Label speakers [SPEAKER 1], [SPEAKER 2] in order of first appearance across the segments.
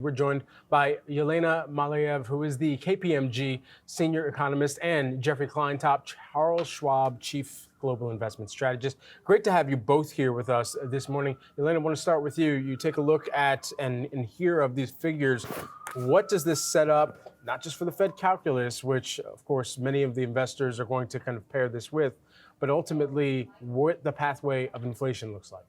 [SPEAKER 1] We're joined by Yelena Malayev, who is the KPMG senior economist, and Jeffrey Kleintop, Charles Schwab chief global investment strategist. Great to have you both here with us this morning. Yelena, I want to start with you. You take a look at and hear of these figures. What does this set up, not just for the Fed calculus, which of course many of the investors are going to kind of pair this with, but ultimately what the pathway of inflation looks like?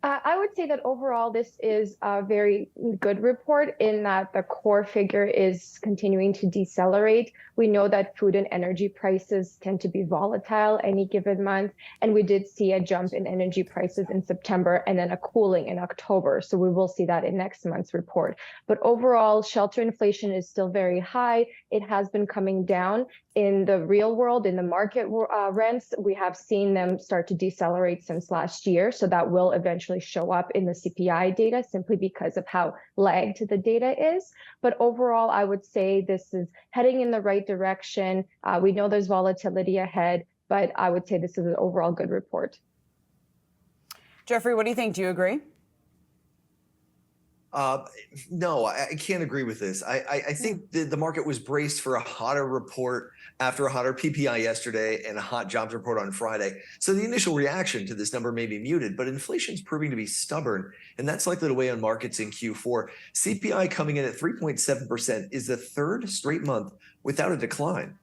[SPEAKER 2] I would say that overall, this is a very good report in that the core figure is continuing to decelerate. We know that food and energy prices tend to be volatile any given month, and we did see a jump in energy prices in September and then a cooling in October. So we will see that in next month's report. But overall, shelter inflation is still very high. It has been coming down. In the real world, in the market rents, we have seen them start to decelerate since last year. So that will eventually show up in the CPI data simply because of how lagged the data is. But overall, I would say this is heading in the right direction. We know there's volatility ahead, but I would say this is an overall good report.
[SPEAKER 3] Jeffrey, what do you think? Do you agree?
[SPEAKER 4] No, I can't agree with this. I think the market was braced for a hotter report after a hotter PPI yesterday and a hot jobs report on Friday. So the initial reaction to this number may be muted, but inflation's proving to be stubborn, and that's likely to weigh on markets in Q4. CPI coming in at 3.7% is the third straight month without a decline.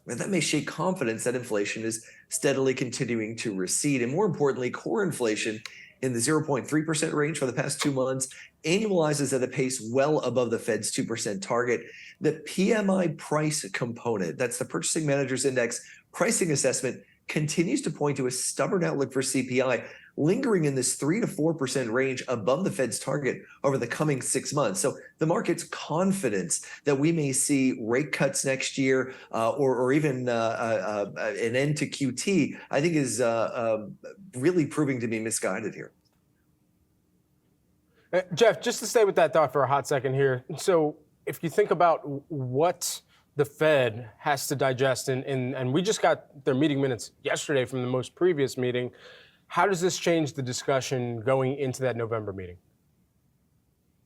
[SPEAKER 4] And that may shake confidence that inflation is steadily continuing to recede. And more importantly, core inflation in the 0.3% range for the past 2 months annualizes at a pace well above the Fed's 2% target. The PMI price component, that's the Purchasing Managers Index pricing assessment, continues to point to a stubborn outlook for CPI, lingering in this 3 to 4% range above the Fed's target over the coming 6 months. So the market's confidence that we may see rate cuts next year or even an end to QT, I think is really proving to be misguided here.
[SPEAKER 1] Jeff, just to stay with that thought for a hot second here. So if you think about what the Fed has to digest, and we just got their meeting minutes yesterday from the most previous meeting, how does this change the discussion going into that November meeting?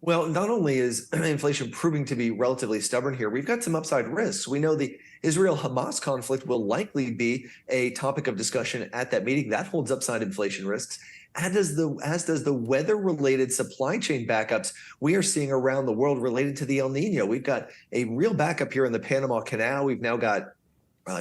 [SPEAKER 4] Well, not only is inflation proving to be relatively stubborn here, we've got some upside risks. We know the Israel-Hamas conflict will likely be a topic of discussion at that meeting. That holds upside inflation risks, as does the weather-related supply chain backups we are seeing around the world related to the El Nino. We've got a real backup here in the Panama Canal. We've now got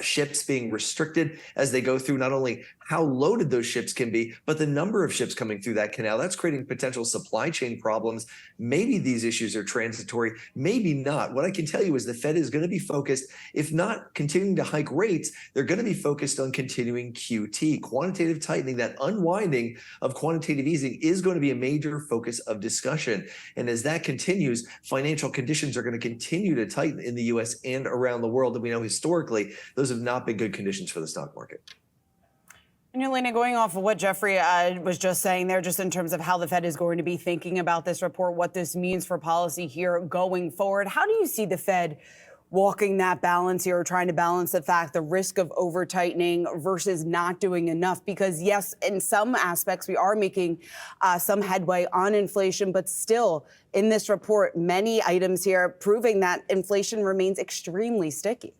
[SPEAKER 4] ships being restricted as they go through not only how loaded those ships can be, but the number of ships coming through that canal. That's creating potential supply chain problems. Maybe these issues are transitory, maybe not. What I can tell you is the Fed is going to be focused, if not continuing to hike rates, they're going to be focused on continuing QT, quantitative tightening. That unwinding of quantitative easing is going to be a major focus of discussion. And as that continues, financial conditions are going to continue to tighten in the US and around the world. And we know historically, those have not been good conditions for the stock market.
[SPEAKER 3] And Yelena, going off of what Jeffrey was just saying there, just in terms of how the Fed is going to be thinking about this report, what this means for policy here going forward, how do you see the Fed walking that balance here, or trying to balance the risk of over tightening versus not doing enough? Because yes, in some aspects, we are making some headway on inflation, but still in this report, many items here proving that inflation remains extremely sticky.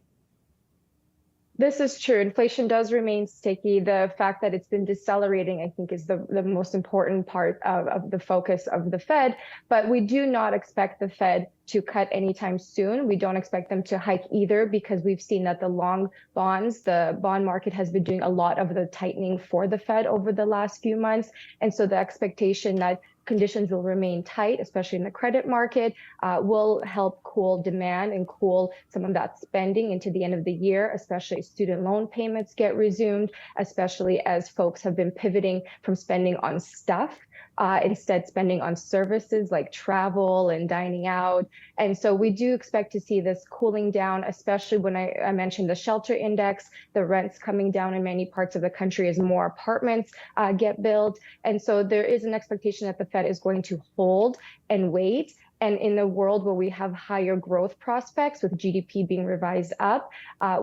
[SPEAKER 2] This is true. Inflation does remain sticky. The fact that it's been decelerating, I think, is the most important part of the focus of the Fed. But we do not expect the Fed to cut anytime soon. We don't expect them to hike either, because we've seen that the long bonds, the bond market has been doing a lot of the tightening for the Fed over the last few months. And so the expectation that conditions will remain tight, especially in the credit market, will help cool demand and cool some of that spending into the end of the year, especially as student loan payments get resumed, especially as folks have been pivoting from spending on stuff, instead spending on services like travel and dining out. And so we do expect to see this cooling down, especially when I mentioned the shelter index, the rents coming down in many parts of the country as more apartments get built. And so there is an expectation that the Fed is going to hold and wait. And in the world where we have higher growth prospects with GDP being revised up,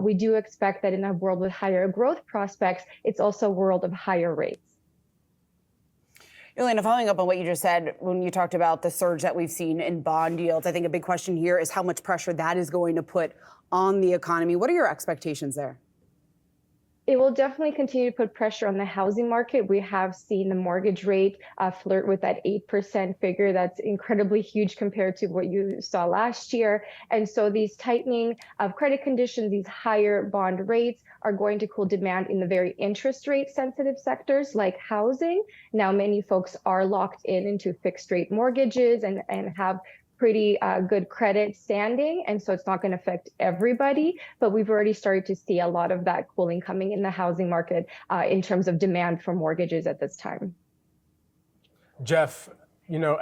[SPEAKER 2] we do expect that in a world with higher growth prospects, it's also a world of higher rates.
[SPEAKER 3] Elena, following up on what you just said, when you talked about the surge that we've seen in bond yields, I think a big question here is how much pressure that is going to put on the economy. What are your expectations there?
[SPEAKER 2] It will definitely continue to put pressure on the housing market. We have seen the mortgage rate flirt with that 8% figure. That's incredibly huge compared to what you saw last year. And so these tightening of credit conditions, these higher bond rates are going to cool demand in the very interest rate sensitive sectors like housing. Now, many folks are locked into fixed rate mortgages and have pretty good credit standing. And so it's not going to affect everybody, but we've already started to see a lot of that cooling coming in the housing market in terms of demand for mortgages at this time.
[SPEAKER 1] Jeff,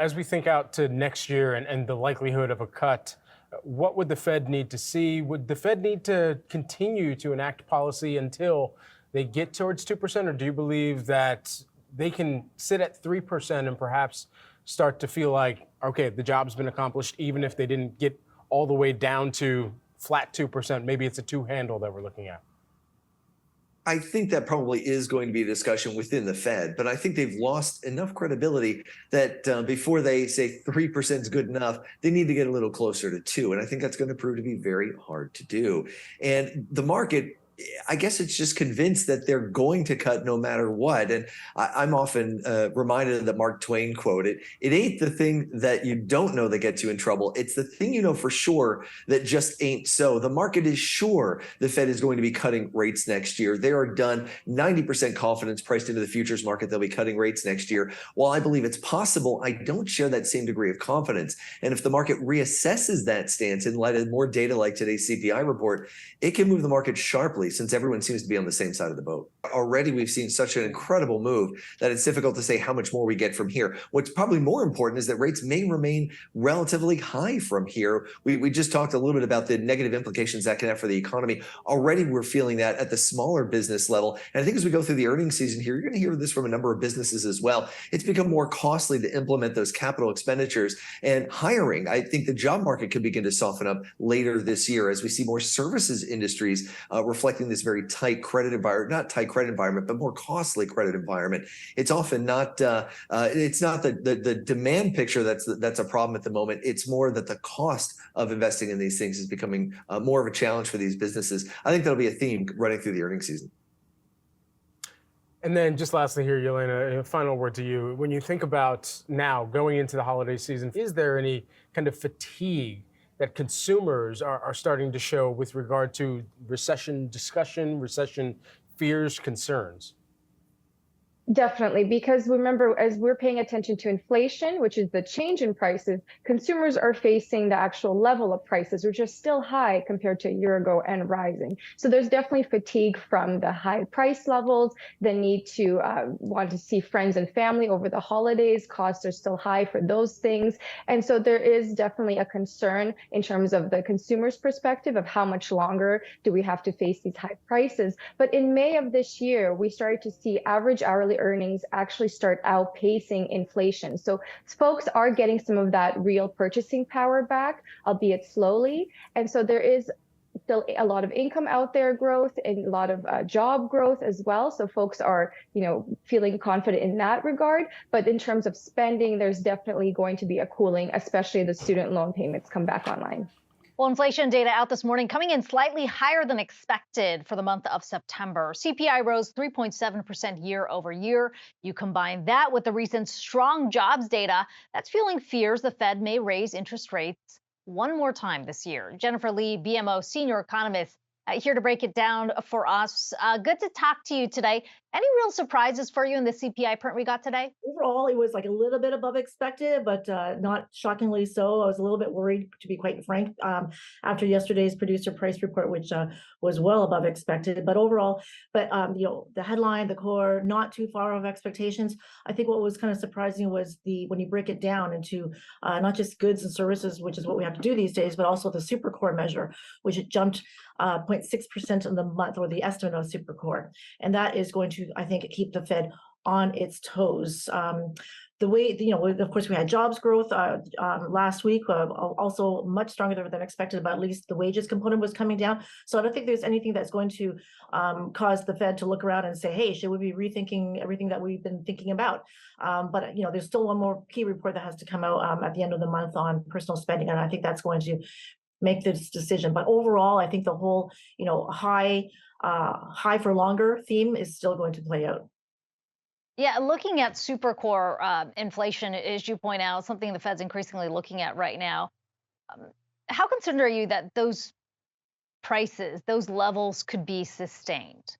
[SPEAKER 1] as we think out to next year and the likelihood of a cut, what would the Fed need to see? Would the Fed need to continue to enact policy until they get towards 2%? Or do you believe that they can sit at 3% and perhaps start to feel like, okay, the job's been accomplished, even if they didn't get all the way down to flat 2%? Maybe it's a two handle that we're looking at.
[SPEAKER 4] I think that probably is going to be a discussion within the Fed, but I think they've lost enough credibility that before they say 3% is good enough, they need to get a little closer to 2%. And I think that's going to prove to be very hard to do. And the market, I guess it's just convinced that they're going to cut no matter what. And I'm often reminded of the Mark Twain quote, it ain't the thing that you don't know that gets you in trouble. It's the thing you know for sure that just ain't so. The market is sure the Fed is going to be cutting rates next year. They are done, 90% confidence priced into the futures market they'll be cutting rates next year. While I believe it's possible, I don't share that same degree of confidence. And if the market reassesses that stance in light of more data like today's CPI report, it can move the market sharply, since everyone seems to be on the same side of the boat. Already we've seen such an incredible move that it's difficult to say how much more we get from here. What's probably more important is that rates may remain relatively high from here. We just talked a little bit about the negative implications that can have for the economy. Already we're feeling that at the smaller business level. And I think as we go through the earnings season here, you're going to hear this from a number of businesses as well. It's become more costly to implement those capital expenditures and hiring. I think the job market could begin to soften up later this year as we see more services industries reflecting this very tight credit environment, not tight credit environment, but more costly credit environment. It's often not, it's not the demand picture that's a problem at the moment. It's more that the cost of investing in these things is becoming more of a challenge for these businesses. I think that'll be a theme running through the earnings season.
[SPEAKER 1] And then just lastly here, Yelena, a final word to you. When you think about now going into the holiday season, is there any kind of fatigue that consumers are starting to show with regard to recession discussion, recession fears, concerns?
[SPEAKER 2] Definitely, because remember, as we're paying attention to inflation, which is the change in prices, consumers are facing the actual level of prices, which are still high compared to a year ago and rising. So there's definitely fatigue from the high price levels, the need to want to see friends and family over the holidays. Costs are still high for those things. And so there is definitely a concern in terms of the consumer's perspective of how much longer do we have to face these high prices. But in May of this year, we started to see average hourly earnings actually start outpacing inflation. So folks are getting some of that real purchasing power back, albeit slowly. And so there is still a lot of income out there growth and a lot of job growth as well. So folks are, feeling confident in that regard. But in terms of spending, there's definitely going to be a cooling, especially as the student loan payments come back online.
[SPEAKER 5] Well, inflation data out this morning coming in slightly higher than expected for the month of September. CPI rose 3.7% year over year. You combine that with the recent strong jobs data, that's fueling fears the Fed may raise interest rates one more time this year. Jennifer Lee, BMO senior economist, here to break it down for us. Good to talk to you today. Any real surprises for you in the CPI print we got today?
[SPEAKER 6] Overall, it was like a little bit above expected, but not shockingly so. I was a little bit worried, to be quite frank, after yesterday's producer price report, which was well above expected. But overall, the headline, the core, not too far off expectations. I think what was kind of surprising was when you break it down into not just goods and services, which is what we have to do these days, but also the super core measure, which it jumped 0.6% in the month, or the estimate of super core. And that is going to, I think, keep the Fed on its toes. the way, of course, we had jobs growth last week, also much stronger than expected, but at least the wages component was coming down. So I don't think there's anything that's going to cause the Fed to look around and say, hey, should we be rethinking everything that we've been thinking about? But there's still one more key report that has to come out at the end of the month on personal spending, and I think that's going to make this decision. But overall, I think the whole, high for longer theme is still going to play out.
[SPEAKER 5] Yeah, looking at super core inflation, as you point out, something the Fed's increasingly looking at right now. How concerned are you that those prices, those levels could be sustained?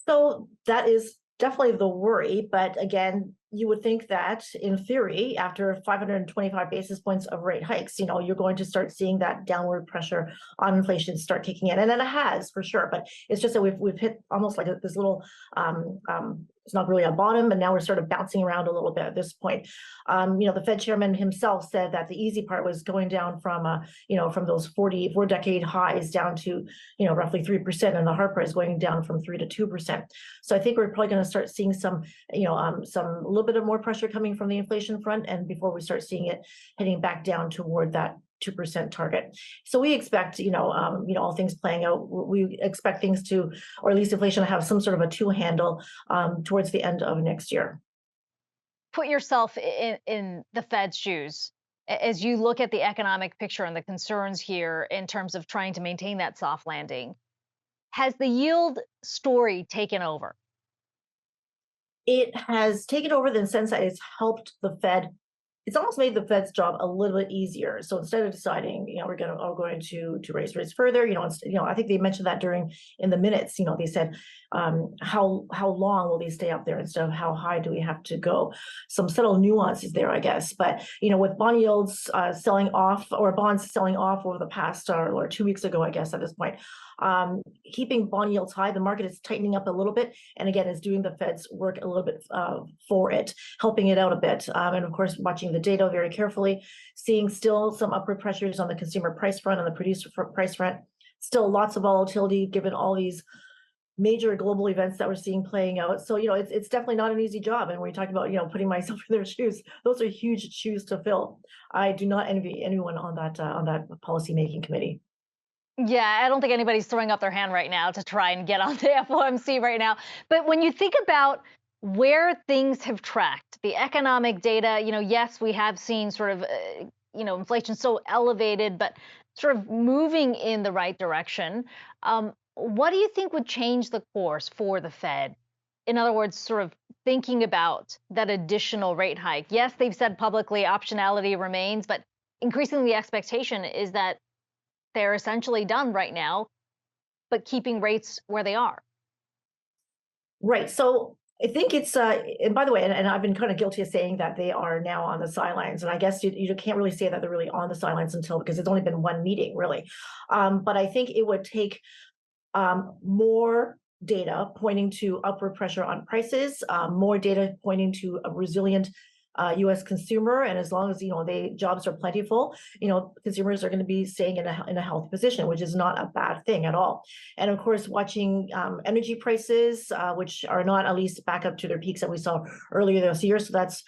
[SPEAKER 6] So that is definitely the worry. But again, you would think that in theory, after 525 basis points of rate hikes, you're going to start seeing that downward pressure on inflation start kicking in. And then it has for sure. But it's just that we've hit almost like this little, it's not really a bottom, but now we're sort of bouncing around a little bit at this point. The Fed chairman himself said that the easy part was going down from, from those 4-decade highs down to, roughly 3%, and the hard part is going down from 3 to 2%. So I think we're probably going to start seeing some a little bit of more pressure coming from the inflation front, and before we start seeing it heading back down toward that 2% target. So we expect, all things playing out, we expect things to, or at least inflation to have some sort of a 2 handle towards the end of next year.
[SPEAKER 5] Put yourself in the Fed's shoes as you look at the economic picture and the concerns here in terms of trying to maintain that soft landing. Has the yield story taken over?
[SPEAKER 6] It has taken over in the sense that it's helped the Fed. It's almost made the Fed's job a little bit easier. So instead of deciding, we're going to raise rates further, I think they mentioned that in the minutes. They said, how long will these stay up there instead of how high do we have to go? Some subtle nuances there, I guess. But with bond yields selling off, or bonds selling off over the past or 2 weeks ago, I guess at this point, keeping bond yields high, the market is tightening up a little bit, and again is doing the Fed's work a little bit for it, helping it out a bit, and of course watching the data very carefully, seeing still some upward pressures on the consumer price front and the producer price front, still lots of volatility given all these major global events that we're seeing playing out. So it's definitely not an easy job, and when you're talking about putting myself in their shoes, those are huge shoes to fill. I do not envy anyone on that policy making committee.
[SPEAKER 5] Yeah, I don't think anybody's throwing up their hand right now to try and get on the FOMC right now. But when you think about where things have tracked, the economic data, yes, we have seen sort of, inflation so elevated, but sort of moving in the right direction. What do you think would change the course for the Fed? In other words, sort of thinking about that additional rate hike. Yes, they've said publicly optionality remains, but increasingly the expectation is that they're essentially done right now, but keeping rates where they are.
[SPEAKER 6] Right. So I think it's, and by the way, and I've been kind of guilty of saying that they are now on the sidelines. And I guess you can't really say that they're really on the sidelines because it's only been one meeting, really. But I think it would take more data pointing to upward pressure on prices, more data pointing to a resilient U.S. consumer, and as long as jobs are plentiful, consumers are going to be staying in a healthy position, which is not a bad thing at all. And of course, watching energy prices, which are not at least back up to their peaks that we saw earlier this year, so that's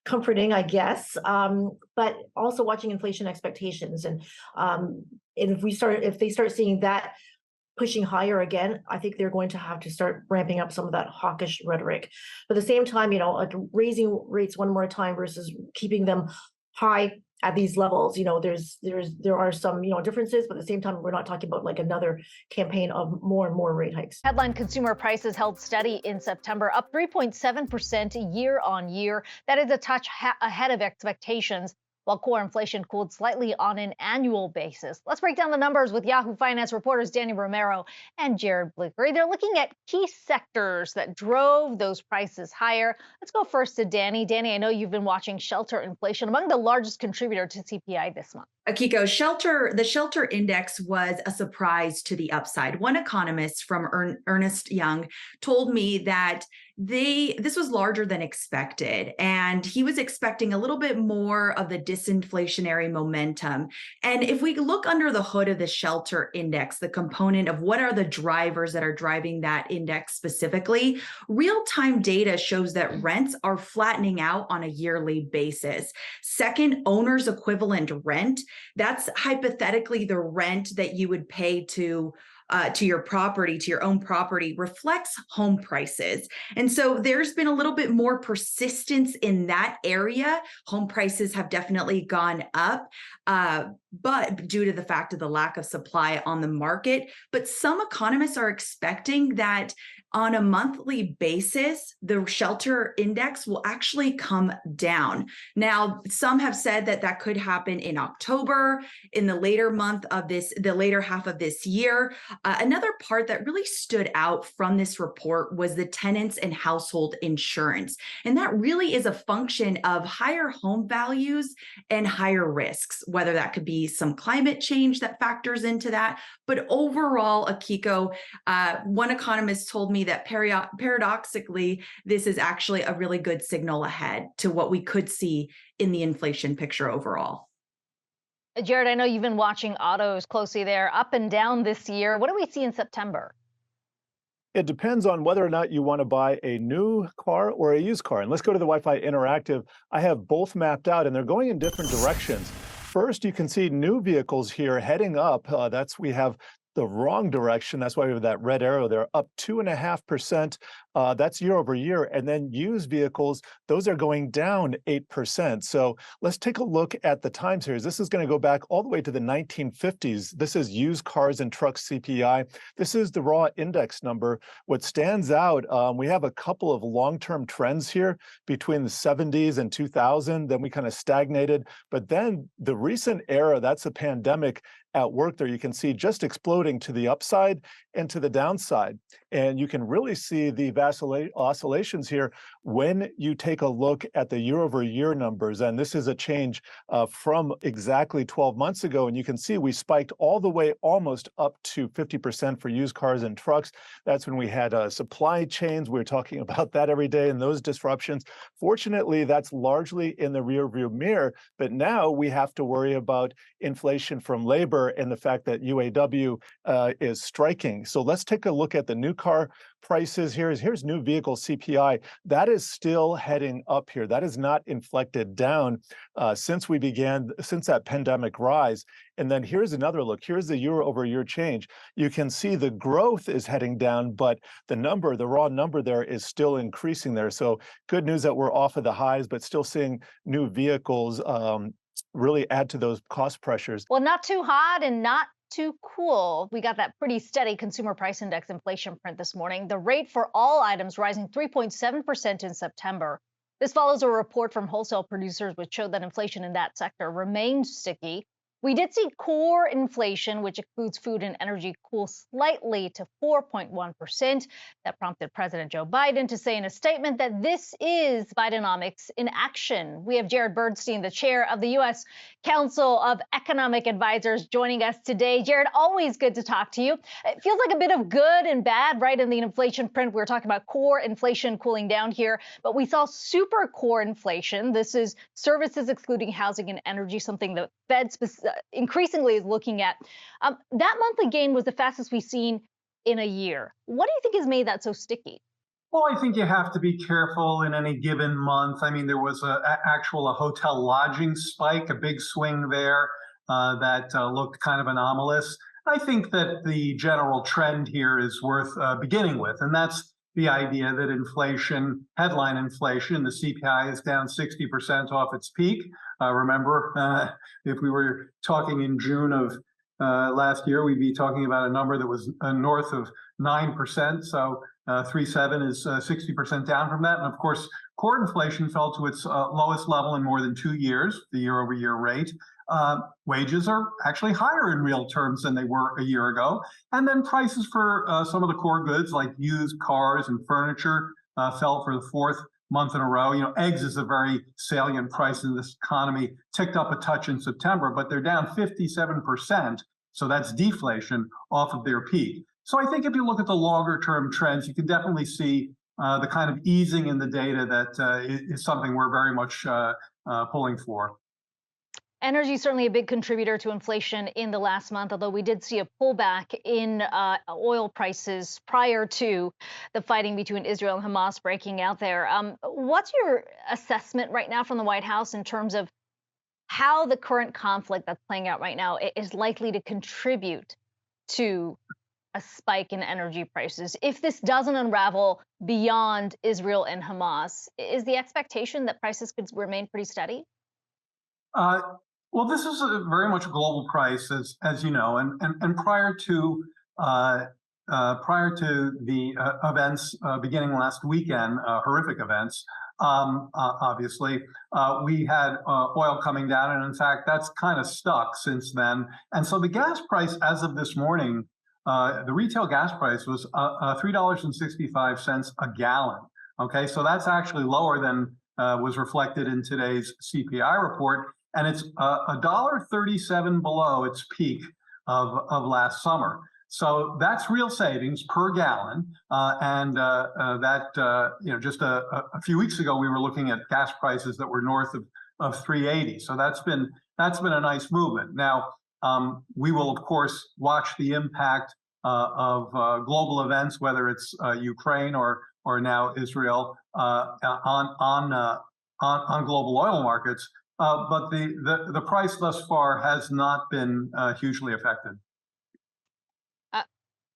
[SPEAKER 6] comforting, I guess. But also watching inflation expectations, and if they start seeing that pushing higher again, I think they're going to have to start ramping up some of that hawkish rhetoric. But at the same time, raising rates one more time versus keeping them high at these levels, there are some differences, but at the same time, we're not talking about like another campaign of more and more rate hikes.
[SPEAKER 5] Headline consumer prices held steady in September, up 3.7% year on year. That is a touch ahead of expectations, while core inflation cooled slightly on an annual basis. Let's break down the numbers with Yahoo Finance reporters Danny Romero and Jared Bleekery. They're looking at key sectors that drove those prices higher. Let's go first to Danny. Danny, I know you've been watching shelter inflation, among the largest contributor to CPI this month.
[SPEAKER 7] Akiko, the shelter index was a surprise to the upside. One economist from Ernst Young told me that this was larger than expected, and he was expecting a little bit more of the disinflationary momentum. And if we look under the hood of the shelter index, the component of what are the drivers that are driving that index specifically, real-time data shows that rents are flattening out on a yearly basis. Second, owner's equivalent rent, that's hypothetically the rent that you would pay to your property, to your own property, reflects home prices. And so there's been a little bit more persistence in that area. Home prices have definitely gone up, but due to the fact of the lack of supply on the market. But some economists are expecting that on a monthly basis, the shelter index will actually come down. Now, some have said that that could happen in October, in the later half of this year. Another part that really stood out from this report was the tenants and household insurance. And that really is a function of higher home values and higher risks, whether that could be some climate change that factors into that. But overall, Akiko, one economist told me that paradoxically, this is actually a really good signal ahead to what we could see in the inflation picture overall.
[SPEAKER 5] Jared, I know you've been watching autos closely there, up and down this year. What do we see in September?
[SPEAKER 8] It depends on whether or not you want to buy a new car or a used car. And let's go to the Wi-Fi Interactive. I have both mapped out, and they're going in different directions. First, you can see new vehicles here heading up. We have the wrong direction. That's why we have that red arrow there, up 2.5%. That's year over year. And then used vehicles, those are going down 8%. So let's take a look at the time series. This is going to go back all the way to the 1950s. This is used cars and trucks CPI. This is the raw index number. What stands out, we have a couple of long-term trends here between the 70s and 2000. Then we kind of stagnated. But then the recent era, that's the pandemic at work there. You can see just exploding to the upside and to the downside. And you can really see the oscillations here when you take a look at the year over year numbers. And this is a change from exactly 12 months ago. And you can see we spiked all the way almost up to 50% for used cars and trucks. That's when we had supply chains. We were talking about that every day and those disruptions. Fortunately, that's largely in the rear view mirror. But now we have to worry about inflation from labor and the fact that UAW is striking. So let's take a look at the new car prices. Here's new vehicle CPI. That is still heading up here. That is not inflected down since that pandemic rise. And then here's another look. Here's the year over year change. You can see the growth is heading down, but the raw number there is still increasing there. So good news that we're off of the highs, but still seeing new vehicles really add to those cost pressures.
[SPEAKER 5] Well, not too hot and not too cool. We got that pretty steady consumer price index inflation print this morning. The rate for all items rising 3.7% in September. This follows a report from wholesale producers which showed that inflation in that sector remained sticky. We did see core inflation, which includes food and energy, cool slightly to 4.1%. That prompted President Joe Biden to say in a statement that this is Bidenomics in action. We have Jared Bernstein, the chair of the U.S. Council of Economic Advisors, joining us today. Jared, always good to talk to you. It feels like a bit of good and bad, right, in the inflation print. We were talking about core inflation cooling down here, but we saw super core inflation. This is services excluding housing and energy, something the Fed increasingly is looking at. That monthly gain was the fastest we've seen in a year. What do you think has made that so sticky?
[SPEAKER 9] Well, I think you have to be careful in any given month. I mean, there was a hotel lodging spike, a big swing there that looked kind of anomalous. I think that the general trend here is worth beginning with, and that's the idea that inflation, headline inflation, the CPI is down 60% off its peak. Remember, if we were talking in June of last year, we'd be talking about a number that was north of 9%. So 3.7 is 60% down from that. And of course, core inflation fell to its lowest level in more than 2 years, the year over year rate. Wages are actually higher in real terms than they were a year ago. And then prices for some of the core goods like used cars and furniture fell for the fourth month in a row. Eggs is a very salient price in this economy, ticked up a touch in September, but they're down 57%. So that's deflation off of their peak. So I think if you look at the longer term trends, you can definitely see the kind of easing in the data that is something we're very much pulling for.
[SPEAKER 5] Energy is certainly a big contributor to inflation in the last month, although we did see a pullback in oil prices prior to the fighting between Israel and Hamas breaking out there. What's your assessment right now from the White House in terms of how the current conflict that's playing out right now is likely to contribute to a spike in energy prices? If this doesn't unravel beyond Israel and Hamas, is the expectation that prices could remain pretty steady?
[SPEAKER 9] Well, this is very much a global price, as you know, and prior to the events beginning last weekend, horrific events, obviously, we had oil coming down, and in fact, that's kind of stuck since then. And so the gas price, as of this morning, the retail gas price was $3.65 a gallon. Okay, so that's actually lower than was reflected in today's CPI report. And it's $1.37 below its peak of last summer. So that's real savings per gallon. Just a few weeks ago, we were looking at gas prices that were north of 380. So that's been a nice movement. Now, we will, of course, watch the impact of global events, whether it's Ukraine or now Israel, on global oil markets. But the price thus far has not been hugely affected.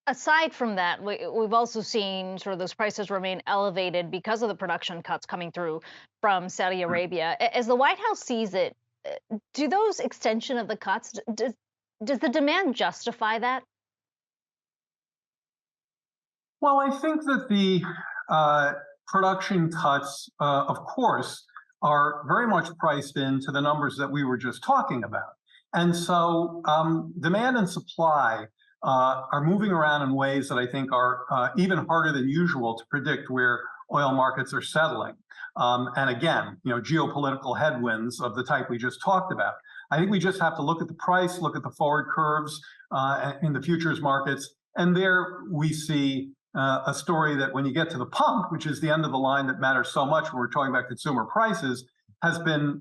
[SPEAKER 5] Aside from that, we've also seen sort of those prices remain elevated because of the production cuts coming through from Saudi Arabia. As the White House sees it, do those extension of the cuts, does the demand justify that?
[SPEAKER 9] Well, I think that the production cuts, of course, are very much priced into the numbers that we were just talking about. And so demand and supply are moving around in ways that I think are even harder than usual to predict where oil markets are settling. And again, geopolitical headwinds of the type we just talked about. I think we just have to look at the price, look at the forward curves in the futures markets, and there we see a story that when you get to the pump, which is the end of the line that matters so much when we're talking about consumer prices, has been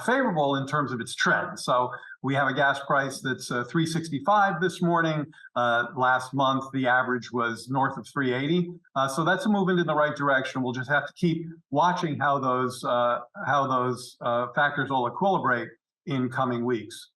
[SPEAKER 9] favorable in terms of its trend. So we have a gas price that's $3.65 this morning. Last month, the average was north of $3.80. So that's a movement in the right direction. We'll just have to keep watching how those factors all equilibrate in coming weeks.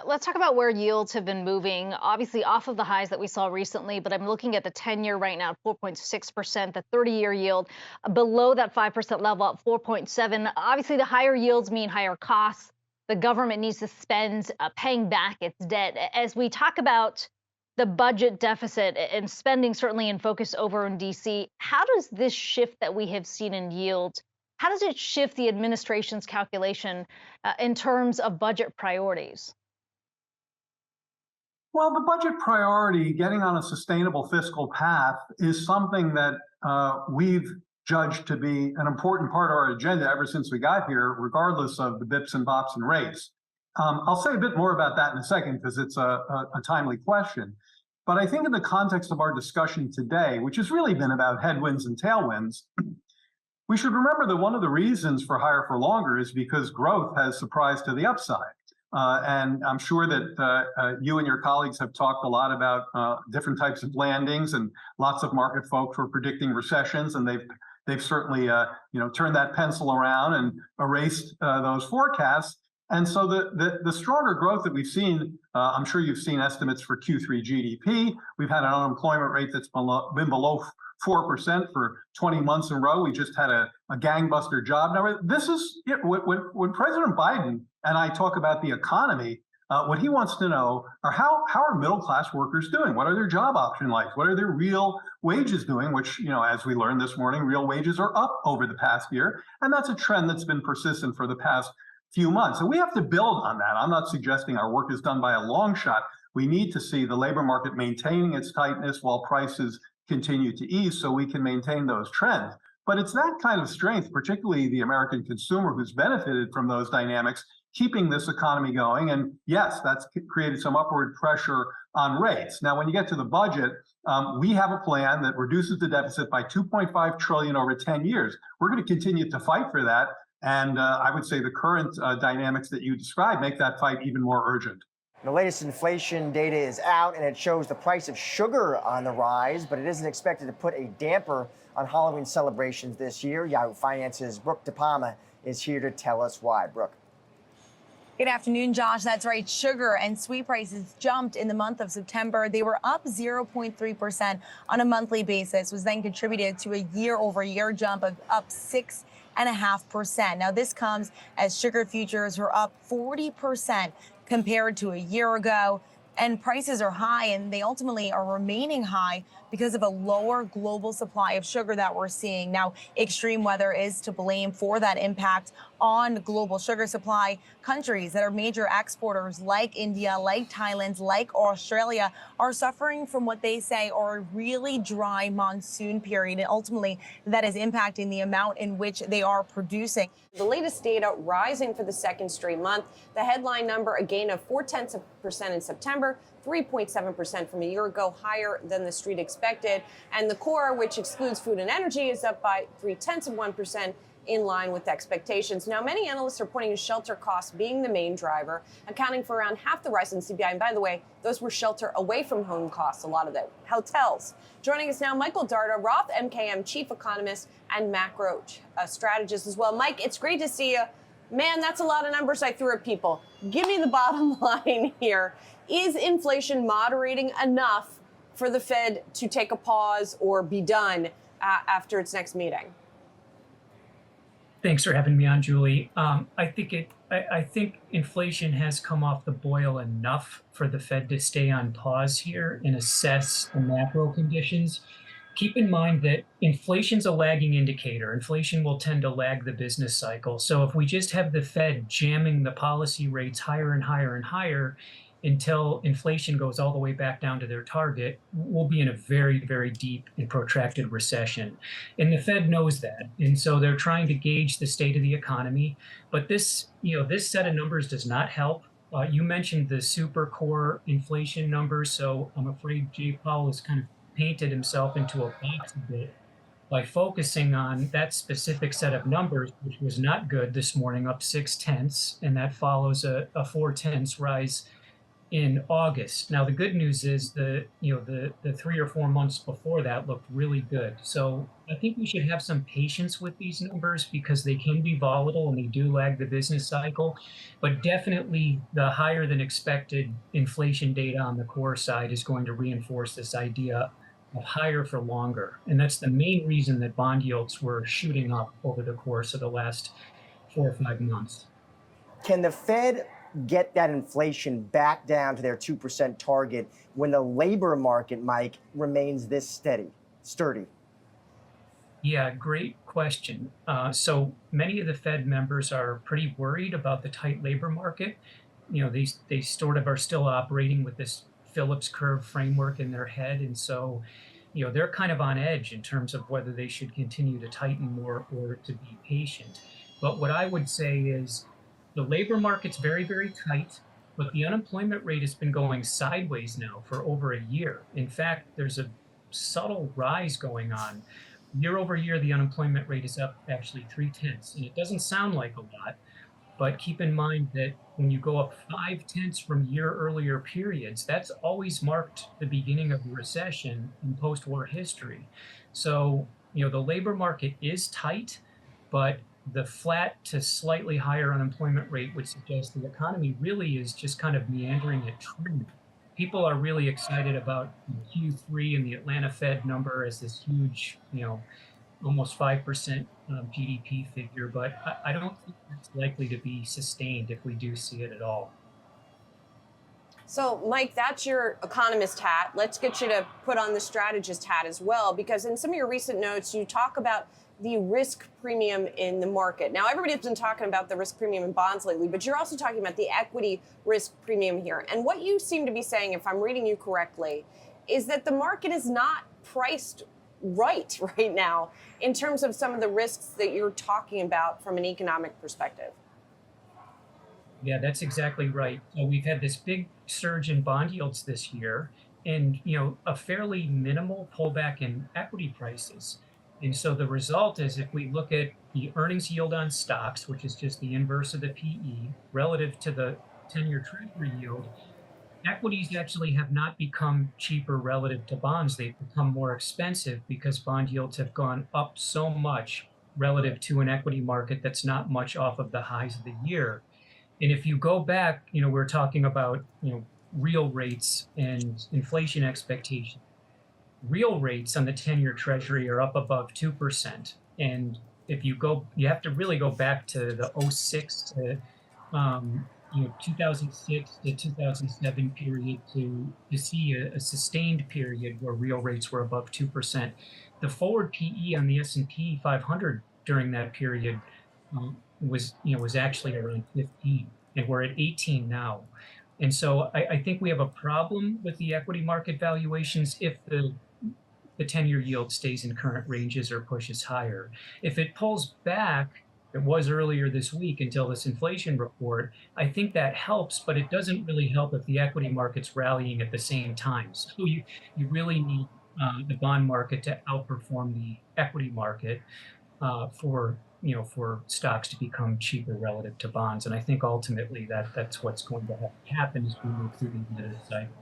[SPEAKER 5] Let's talk about where yields have been moving, obviously off of the highs that we saw recently, but I'm looking at the 10-year right now, 4.6%, the 30-year yield below that 5% level at 4.7%. Obviously, the higher yields mean higher costs. The government needs to spend paying back its debt. As we talk about the budget deficit and spending certainly in focus over in D.C., how does this shift that we have seen in yields, how does it shift the administration's calculation in terms of budget priorities?
[SPEAKER 9] Well, the budget priority, getting on a sustainable fiscal path, is something that we've judged to be an important part of our agenda ever since we got here, regardless of the bips and bops and rates. I'll say a bit more about that in a second because it's a timely question. But I think in the context of our discussion today, which has really been about headwinds and tailwinds, we should remember that one of the reasons for higher for longer is because growth has surprised to the upside. And I'm sure that you and your colleagues have talked a lot about different types of landings, and lots of market folks were predicting recessions, and they've certainly turned that pencil around and erased those forecasts. And so the stronger growth that we've seen, I'm sure you've seen estimates for Q3 GDP. We've had an unemployment rate that's been below 4% for 20 months in a row. We just had a gangbuster job number. This is when President Biden and I talk about the economy, what he wants to know are how are middle-class workers doing? What are their job option like? What are their real wages doing? Which, as we learned this morning, real wages are up over the past year. And that's a trend that's been persistent for the past few months. And we have to build on that. I'm not suggesting our work is done by a long shot. We need to see the labor market maintaining its tightness while prices continue to ease so we can maintain those trends. But it's that kind of strength, particularly the American consumer who's benefited from those dynamics, keeping this economy going. And yes, that's created some upward pressure on rates. Now, when you get to the budget, we have a plan that reduces the deficit by 2.5 trillion over 10 years. We're going to continue to fight for that. And I would say the current dynamics that you described make that fight even more urgent.
[SPEAKER 10] The latest inflation data is out, and it shows the price of sugar on the rise, but it isn't expected to put a damper on Halloween celebrations this year. Yahoo Finance's Brooke DePalma is here to tell us why. Brooke.
[SPEAKER 11] Good afternoon, Josh. That's right. Sugar and sweet prices jumped in the month of September. They were up 0.3% on a monthly basis, was then contributed to a year-over-year jump of up 6.5%. Now, this comes as sugar futures were up 40% compared to a year ago. And prices are high, and they ultimately are remaining high because of a lower global supply of sugar that we're seeing. Now, extreme weather is to blame for that impact on global sugar supply. Countries that are major exporters like India, like Thailand, like Australia are suffering from what they say are a really dry monsoon period. And ultimately, that is impacting the amount in which they are producing.
[SPEAKER 12] The latest data rising for the second straight month. The headline number, a gain of 0.4% in September, 3.7% from a year ago, higher than the street expected. And the core, which excludes food and energy, is up by 0.3%, in line with expectations. Now, many analysts are pointing to shelter costs being the main driver, accounting for around half the rise in CPI. And by the way, those were shelter away from home costs, a lot of them, hotels. Joining us now, Michael Darda, Roth MKM chief economist and macro strategist as well. Mike, it's great to see you. Man, that's a lot of numbers I threw at people. Give me the bottom line here. Is inflation moderating enough for the Fed to take a pause or be done after its next meeting?
[SPEAKER 13] Thanks for having me on, Julie. I think inflation has come off the boil enough for the Fed to stay on pause here and assess the macro conditions. Keep in mind that inflation's a lagging indicator. Inflation will tend to lag the business cycle. So if we just have the Fed jamming the policy rates higher and higher and higher until inflation goes all the way back down to their target, we'll be in a very, very deep and protracted recession. And the Fed knows that. And so they're trying to gauge the state of the economy. But this set of numbers does not help. You mentioned the super core inflation numbers. So I'm afraid Jay Powell has kind of painted himself into a box a bit by focusing on that specific set of numbers, which was not good this morning, up 0.6, and that follows a 0.4 rise in August. Now, the good news is the 3 or 4 months before that looked really good. So I think we should have some patience with these numbers because they can be volatile and they do lag the business cycle. But definitely the higher than expected inflation data on the core side is going to reinforce this idea of higher for longer. And that's the main reason that bond yields were shooting up over the course of the last 4 or 5 months.
[SPEAKER 10] Can the Fed get that inflation back down to their 2% target when the labor market, Mike, remains this sturdy?
[SPEAKER 13] Yeah, great question. So many of the Fed members are pretty worried about the tight labor market. They sort of are still operating with this Phillips curve framework in their head. And so, they're kind of on edge in terms of whether they should continue to tighten more or to be patient. But what I would say is the labor market's very, very tight, but the unemployment rate has been going sideways now for over a year. In fact, there's a subtle rise going on. Year over year, the unemployment rate is up actually 0.3. And it doesn't sound like a lot, but keep in mind that when you go up 0.5 from year earlier periods, that's always marked the beginning of the recession in post-war history. So, the labor market is tight, but the flat to slightly higher unemployment rate would suggest the economy really is just kind of meandering at trend. People are really excited about Q3 and the Atlanta Fed number as this huge, almost 5% GDP figure, but I don't think it's likely to be sustained if we do see it at all.
[SPEAKER 12] So, Mike, that's your economist hat. Let's get you to put on the strategist hat as well, because in some of your recent notes, you talk about the risk premium in the market. Now, everybody's been talking about the risk premium in bonds lately, but you're also talking about the equity risk premium here. And what you seem to be saying, if I'm reading you correctly, is that the market is not priced right now in terms of some of the risks that you're talking about from an economic perspective?
[SPEAKER 13] Yeah, that's exactly right. So we've had this big surge in bond yields this year, and a fairly minimal pullback in equity prices. And so the result is, if we look at the earnings yield on stocks, which is just the inverse of the PE, relative to the 10-year Treasury yield, equities actually have not become cheaper relative to bonds. They've become more expensive because bond yields have gone up so much relative to an equity market that's not much off of the highs of the year. And if you go back, we're talking about, real rates and inflation expectations. Real rates on the 10-year Treasury are up above 2%. And if you have to really go back to the 06 to 2006 to 2007 period to see a sustained period where real rates were above 2%. The forward PE on the S&P 500 during that period was actually around 15, and we're at 18 now. And so I think we have a problem with the equity market valuations if the 10-year yield stays in current ranges or pushes higher. If it pulls back, it was earlier this week until this inflation report, I think that helps, but it doesn't really help if the equity market's rallying at the same time. So you really need the bond market to outperform the equity market for stocks to become cheaper relative to bonds. And I think ultimately that's what's going to have to happen as we move through the end of the cycle.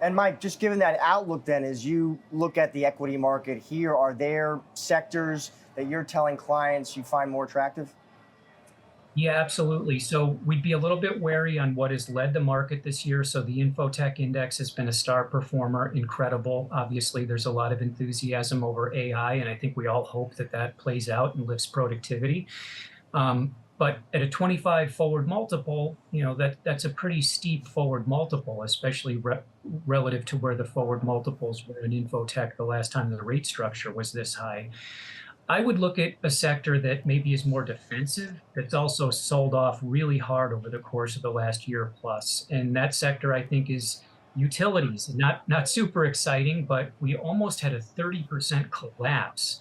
[SPEAKER 10] And Mike, just given that outlook then, as you look at the equity market here, are there sectors that you're telling clients you find more attractive?
[SPEAKER 13] Yeah, absolutely. So we'd be a little bit wary on what has led the market this year. So the Infotech Index has been a star performer, incredible. Obviously, there's a lot of enthusiasm over AI, and I think we all hope that plays out and lifts productivity. But at a 25 forward multiple, that's a pretty steep forward multiple, especially relative to where the forward multiples were in Infotech the last time the rate structure was this high. I would look at a sector that maybe is more defensive, that's also sold off really hard over the course of the last year plus. And that sector, I think, is utilities. Not super exciting, but we almost had a 30% collapse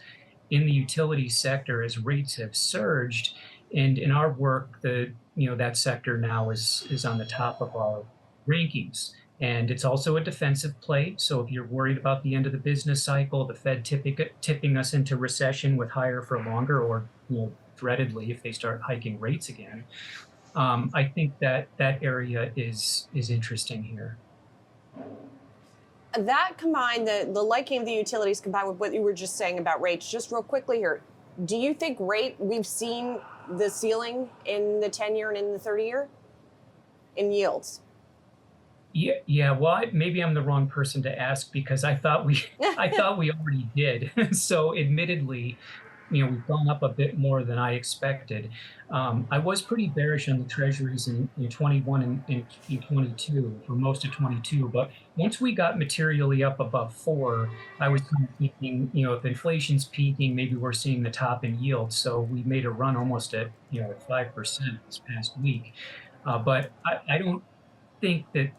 [SPEAKER 13] in the utility sector as rates have surged. And in our work, that sector now is on the top of our rankings. And it's also a defensive play. So if you're worried about the end of the business cycle, the Fed tipping us into recession with higher for longer, or threatedly if they start hiking rates again, I think that area is interesting here.
[SPEAKER 12] That combined, the liking of the utilities combined with what you were just saying about rates, just real quickly here, do you think we've seen the ceiling in the 10-year and in the 30-year in yields?
[SPEAKER 13] Yeah. Well, maybe I'm the wrong person to ask, because I thought we already did. So admittedly, we've gone up a bit more than I expected. I was pretty bearish on the treasuries in 21 and 22 for most of 22. But once we got materially up above 4, I was kind of thinking, if inflation's peaking, maybe we're seeing the top in yield. So we made a run almost at 5% this past week. But I don't think that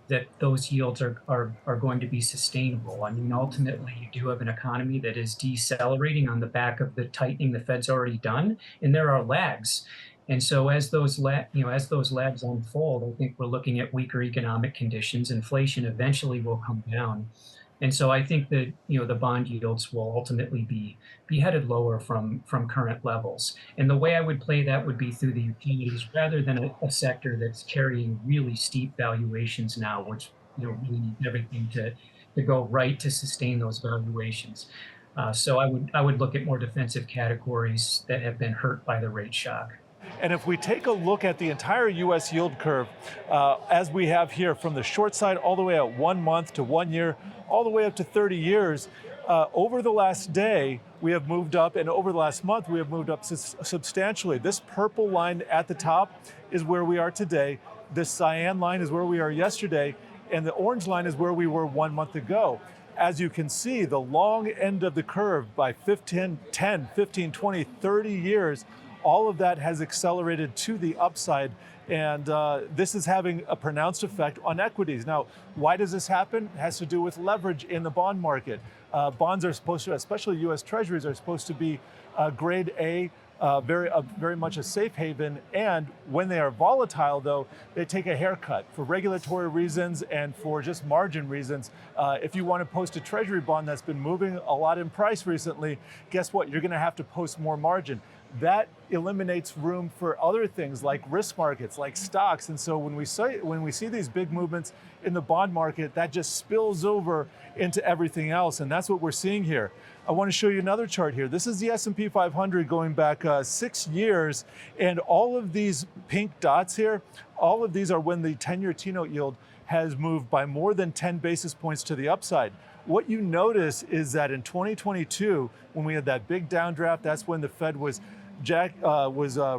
[SPEAKER 13] that those yields are going to be sustainable. I mean, ultimately, you do have an economy that is decelerating on the back of the tightening the Fed's already done, and there are lags. And so as those lags unfold, I think we're looking at weaker economic conditions. Inflation eventually will come down. And so I think that the bond yields will ultimately be headed lower from current levels. And the way I would play that would be through the utilities rather than a sector that's carrying really steep valuations now, which really need everything to go right to sustain those valuations. So I would look at more defensive categories that have been hurt by the rate shock.
[SPEAKER 8] And if we take a look at the entire U.S. yield curve, as we have here, from the short side all the way at 1 month to 1 year, all the way up to 30 years, over the last day, we have moved up, and over the last month, we have moved up substantially. This purple line at the top is where we are today. This cyan line is where we are yesterday, and the orange line is where we were 1 month ago. As you can see, the long end of the curve by 10, 15, 20, 30 years, all of that has accelerated to the upside. And this is having a pronounced effect on equities. Now, why does this happen? It has to do with leverage in the bond market. Bonds are supposed to, especially US Treasuries, are supposed to be grade A, very much a safe haven. And when they are volatile, though, they take a haircut for regulatory reasons and for just margin reasons. If you want to post a Treasury bond that's been moving a lot in price recently, guess what? You're going to have to post more margin. That eliminates room for other things like risk markets, like stocks. And so when we see these big movements in the bond market, that just spills over into everything else. And that's what we're seeing here. I want to show you another chart here. This is the S&P 500 going back 6 years. And all of these pink dots here, all of these are when the 10-year T-note yield has moved by more than 10 basis points to the upside. What you notice is that in 2022, when we had that big downdraft, that's when the Fed was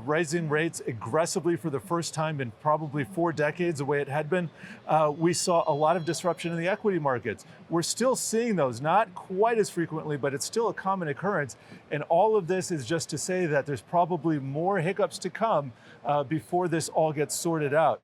[SPEAKER 8] raising rates aggressively for the first time in probably 4 decades, the way it had been. We saw a lot of disruption in the equity markets. We're still seeing those, not quite as frequently, but it's still a common occurrence. And all of this is just to say that there's probably more hiccups to come before this all gets sorted out.